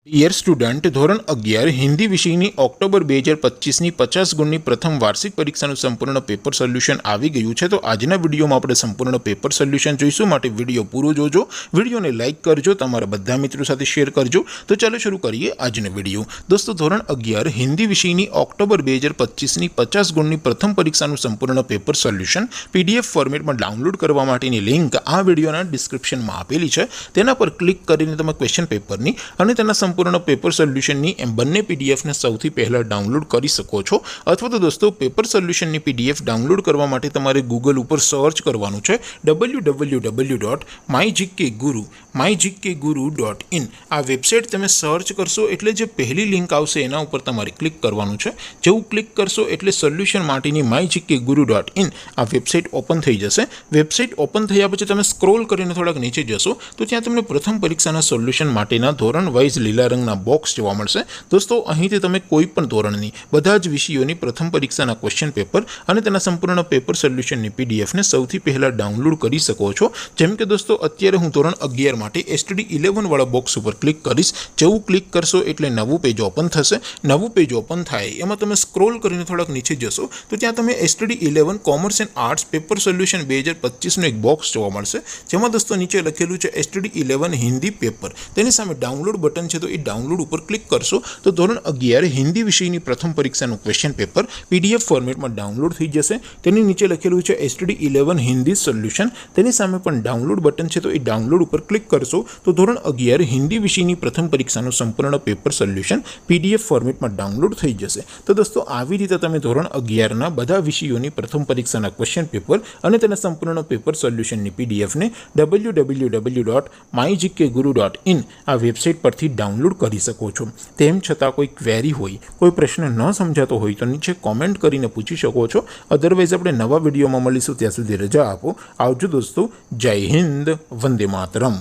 Dear student, ધોરણ 11 હિન્દી વિષયની October 2025ની 50 ગુણની પ્રથમ વાર્ષિક પરીક્ષાનું સંપૂર્ણ પેપર સોલ્યુશન આવી ગયું છે। તો આજના વિડીયોમાં આપણે સંપૂર્ણ પેપર સોલ્યુશન જોઈશું, માટે વિડીયો પૂરો જોજો, વિડીયોને લાઇક કરજો, તમારા બધા મિત્રો સાથે શેર કરજો। તો ચાલો શરૂ કરીએ આજનો વિડીયો। દોસ્તો, ધોરણ 11 હિન્દી વિષયની ઓક્ટોબર 2025ની 50 ગુણની પ્રથમ પરીક્ષાનું સંપૂર્ણ પેપર સોલ્યુશન PDF ફોર્મેટમાં ડાઉનલોડ કરવા માટેની લિંક આ વિડીયોના ડિસ્ક્રિપ્શનમાં આપેલી છે। તેના પર ક્લિક કરીને તમે ક્વેશ્ચન પેપરની અને તેના સંપૂर्ण પેપર સોલ્યુશનની એમ બંને પીડીએફને સૌથી પહેલાં ડાઉનલોડ કરી શકો છો। અથવા તો દોસ્તો, પેપર સોલ્યુશનની પીડીએફ ડાઉનલોડ કરવા માટે તમારે ગૂગલ ઉપર સર્ચ કરવાનું છે www.mygkguru.in। આ વેબસાઇટ તમે સર્ચ કરશો એટલે જે પહેલી લિંક આવશે એના ઉપર તમારે ક્લિક કરવાનું છે। જેવું ક્લિક કરશો એટલે સોલ્યુશન માટેની mygkguru.in આ વેબસાઇટ ઓપન થઈ જશે। વેબસાઇટ ઓપન થયા પછી તમે સ્ક્રોલ કરીને થોડાક નીચે જશો તો ત્યાં તમને પ્રથમ પરીક્ષાના સોલ્યુશન માટેના ધોરણ વાઇઝ લીલા રંગના બોક્સ જોવા મળશે। દોસ્તો, અહીંથી તમે કોઈ પણ ધોરણની બધા જ વિષયોની પ્રથમ પરીક્ષાના ક્વેશ્ચન પેપર અને તેના સંપૂર્ણ પેપર સોલ્યુશનની પીડીએફને સૌથી પહેલાં ડાઉનલોડ કરી શકો છો। જેમ કે દોસ્તો, અત્યારે હું ધોરણ 11 માટે STD11 વાળા બોક્સ ઉપર ક્લિક કરીશ। જેવું ક્લિક કરશો એટલે નવું પેજ ઓપન થશે। નવું પેજ ઓપન થાય એમાં તમે સ્ક્રોલ કરીને થોડાક નીચે જશો તો ત્યાં તમે STD11 commerce and arts paper solution 2025નું એક બોક્સ જોવા મળશે, જેમાં દોસ્તો નીચે લખેલું છે STD11 હિન્દી પેપર। તેની સામે ડાઉનલોડ બટન છે, તો એ ડાઉનલોડ ઉપર ક્લિક કરશો તો ધોરણ 11 હિન્દી વિષયની પ્રથમ પરીક્ષાનું ક્વેશ્ચન પેપર PDF ફોર્મેટમાં ડાઉનલોડ થઈ જશે। તેની નીચે લખેલું છે STD11 હિન્દી સોલ્યુશન, તેની સામે પણ ડાઉનલોડ બટન છે, તો એ ડાઉનલોડ ઉપર ક્લિક કરશો તો ધોરણ 11 હિન્દી વિષયની પ્રથમ પરીક્ષાનું સંપૂર્ણ પેપર સોલ્યુશન PDF ફોર્મેટમાં ડાઉનલોડ થઈ જશે। તો દોસ્તો, આવી રીતે તમે ધોરણ 11ના બધા વિષયોની પ્રથમ પરીક્ષાના ક્વેશ્ચન પેપર અને તેના સંપૂર્ણ પેપર સોલ્યુશનની પીડીએફને www.mygkguru.in આ વેબસાઇટ પરથી ડાઉનલોડ કરી શકો છો। તેમ છતાં કોઈ ક્વેરી હોય, કોઈ પ્રશ્ન ન સમજાતો હોય તો નીચે કોમેન્ટ કરીને પૂછી શકો છો। અધરવાઇઝ આપણે નવા વિડીયોમાં મળીશું, ત્યાં સુધી રજા આપો। આવજો દોસ્તો, જય હિન્દ, વંદે માતરમ।